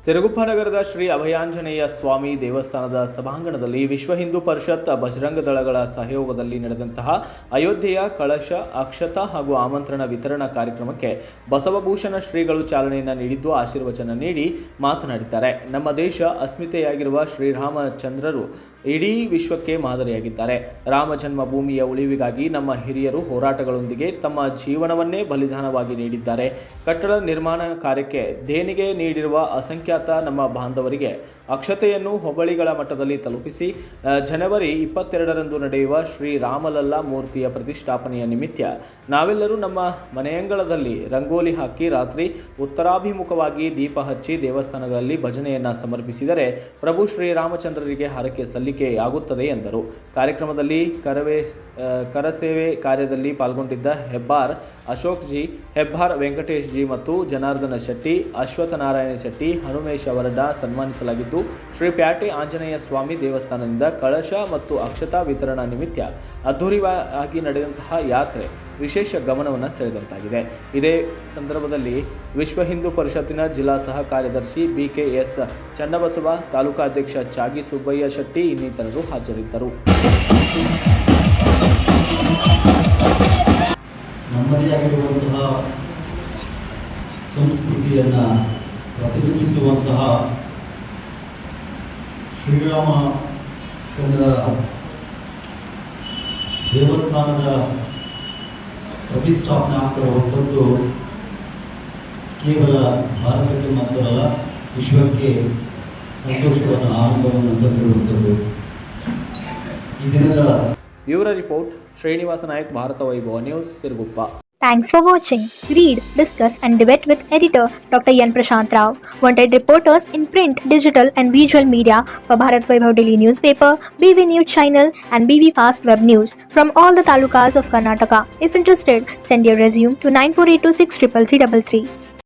ಸಿರುಗುಪ್ಪ ನಗರದ ಶ್ರೀ ಅಭಯಾಂಜನೇಯ ಸ್ವಾಮಿ ದೇವಸ್ಥಾನದ ಸಭಾಂಗಣದಲ್ಲಿ ವಿಶ್ವ ಹಿಂದೂ ಪರಿಷತ್ ಬಜರಂಗ ದಳಗಳ ಸಹಯೋಗದಲ್ಲಿ ನಡೆದಂತಹ ಅಯೋಧ್ಯೆಯ ಕಳಶ ಅಕ್ಷತಾ ಹಾಗೂ ಆಮಂತ್ರಣ ವಿತರಣಾ ಕಾರ್ಯಕ್ರಮಕ್ಕೆ ಬಸವಭೂಷಣ ಶ್ರೀಗಳು ಚಾಲನೆಯನ್ನು ನೀಡಿದ್ದು ಆಶೀರ್ವಚನ ನೀಡಿ ಮಾತನಾಡಿದ್ದಾರೆ. ನಮ್ಮ ದೇಶ ಅಸ್ಮಿತೆಯಾಗಿರುವ ಶ್ರೀರಾಮಚಂದ್ರರು ಇಡೀ ವಿಶ್ವಕ್ಕೆ ಮಾದರಿಯಾಗಿದ್ದಾರೆ. ರಾಮ ಜನ್ಮಭೂಮಿಯ ಉಳಿವಿಗಾಗಿ ನಮ್ಮ ಹಿರಿಯರು ಹೋರಾಟಗಳೊಂದಿಗೆ ತಮ್ಮ ಜೀವನವನ್ನೇ ಬಲಿದಾನವಾಗಿ ನೀಡಿದ್ದಾರೆ. ಕಟ್ಟಡ ನಿರ್ಮಾಣ ಕಾರ್ಯಕ್ಕೆ ದೇಣಿಗೆ ನೀಡಿರುವ ಅಸಂಖ್ಯಾತ ನಮ್ಮ ಬಾಂಧವರಿಗೆ ಅಕ್ಷತೆಯನ್ನು ಹೋಬಳಿಗಳ ಮಟ್ಟದಲ್ಲಿ ತಲುಪಿಸಿ ಜನವರಿ 22ರಂದು ನಡೆಯುವ ಶ್ರೀ ರಾಮಲಲ್ಲಾ ಮೂರ್ತಿಯ ಪ್ರತಿಷ್ಠಾಪನೆಯ ನಿಮಿತ್ತ ನಾವೆಲ್ಲರೂ ನಮ್ಮ ಮನೆಯಂಗಳದಲ್ಲಿ ರಂಗೋಲಿ ಹಾಕಿ ರಾತ್ರಿ ಉತ್ತರಾಭಿಮುಖವಾಗಿ ದೀಪ ಹಚ್ಚಿ ದೇವಸ್ಥಾನಗಳಲ್ಲಿ ಭಜನೆಯನ್ನು ಸಮರ್ಪಿಸಿದರೆ ಪ್ರಭು ಶ್ರೀರಾಮಚಂದ್ರರಿಗೆ ಹರಕೆ ಸಲ್ಲಿಕೆಯಾಗುತ್ತದೆ ಎಂದರು. ಕಾರ್ಯಕ್ರಮದಲ್ಲಿ ಕರಸೇವೆ ಕಾರ್ಯದಲ್ಲಿ ಪಾಲ್ಗೊಂಡಿದ್ದ ಹೆಬ್ಬಾರ್ ಅಶೋಕ್ ಜಿ, ಹೆಬ್ಬಾರ್ ವೆಂಕಟೇಶ್ ಜಿ ಮತ್ತು ಜನಾರ್ದನ ಶೆಟ್ಟಿ, ಅಶ್ವತ್ಥನಾರಾಯಣ ಶೆಟ್ಟಿ, ಹನುಮೇಶ್ ಅವರನ್ನ ಸನ್ಮಾನಿಸಲಾಗಿದ್ದು, ಶ್ರೀ ಪ್ಯಾಟೆ ಆಂಜನೇಯ ಸ್ವಾಮಿ ದೇವಸ್ಥಾನದಿಂದ ಕಳಶ ಮತ್ತು ಅಕ್ಷತಾ ವಿತರಣಾ ನಿಮಿತ್ತ ಅದ್ದೂರಿಯಾಗಿ ನಡೆದಂತಹ ಯಾತ್ರೆ ವಿಶೇಷ ಗಮನವನ್ನು ಸೆಳೆದಂತಾಗಿದೆ. ಇದೇ ಸಂದರ್ಭದಲ್ಲಿ ವಿಶ್ವ ಹಿಂದೂ ಪರಿಷತ್ತಿನ ಜಿಲ್ಲಾ ಸಹ ಕಾರ್ಯದರ್ಶಿ BKS ಚನ್ನಬಸವ, ತಾಲೂಕಾಧ್ಯಕ್ಷ ಚಾಗಿ ಸುಬ್ಬಯ್ಯ ಶೆಟ್ಟಿ ಇನ್ನಿತರರು ಹಾಜರಿದ್ದರು. ನಮ್ಮದೇ ಆಗಿರುವಂತಹ ಸಂಸ್ಕೃತಿಯನ್ನು ಪ್ರತಿಬಿಂಬಿಸುವಂತಹ ಶ್ರೀರಾಮಚಂದ್ರರ ದೇವಸ್ಥಾನದ ಪ್ರತಿಷ್ಠಾಪನೆ ಆಗ್ತಿರುವಂಥದ್ದು ಕೇವಲ ಭಾರತಕ್ಕೆ ಮಾತ್ರವಲ್ಲ, ವಿಶ್ವಕ್ಕೆ ಸಂತೋಷವನ್ನು ಆನಂದವನ್ನು ತಂದಿರುವಂಥದ್ದು. ಈ ದಿನದ ಬ್ಯೂರೋ ರಿಪೋರ್ಟ್ ಶ್ರೀನಿವಾಸ ನಾಯಕ್, ಭಾರತ ವೈಭವ news, Siruguppa. Thanks for watching. Read, discuss and debate with editor Dr. Yan Prashant Rao. Wanted reporters in print, digital and visual media for Bharat Vaibhav Daily Newspaper, BV News Channel and BV Fast Web News from all the talukas of Karnataka. If interested, send your resume to 9482633333.